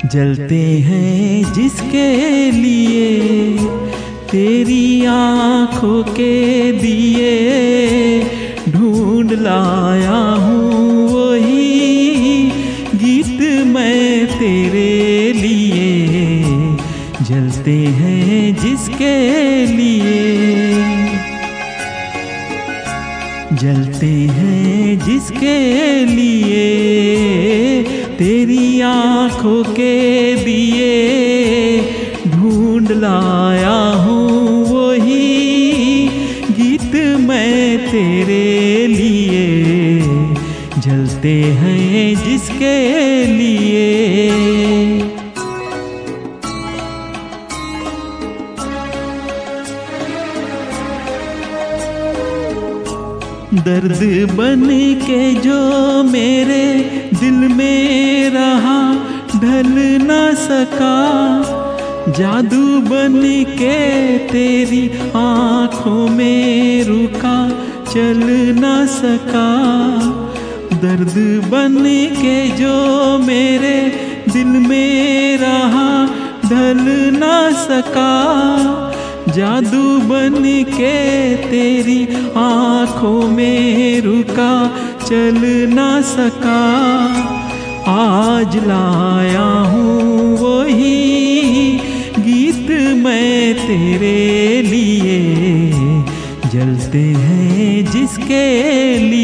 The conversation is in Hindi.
जलते हैं जिसके लिए तेरी आँखों के दिए, ढूंढ लाया हूँ वही गीत मैं तेरे लिए। जलते हैं जिसके लिए, जलते हैं जिसके लिए तेरी आँखों के दिए, ढूंढ लाया हूँ वही गीत मैं तेरे लिए। जलते हैं जिसके लिए। दर्द बन के जो मेरे दिल में रहा, ढल न सका, जादू बन के तेरी आँखों में रुका, चल न सका। दर्द बन के जो मेरे दिल में रहा, ढल न सका, जादू बन के तेरी आँखों में रुका, चल ना सका। आज लाया हूँ वही गीत मैं तेरे लिए। जलते हैं जिसके लिए।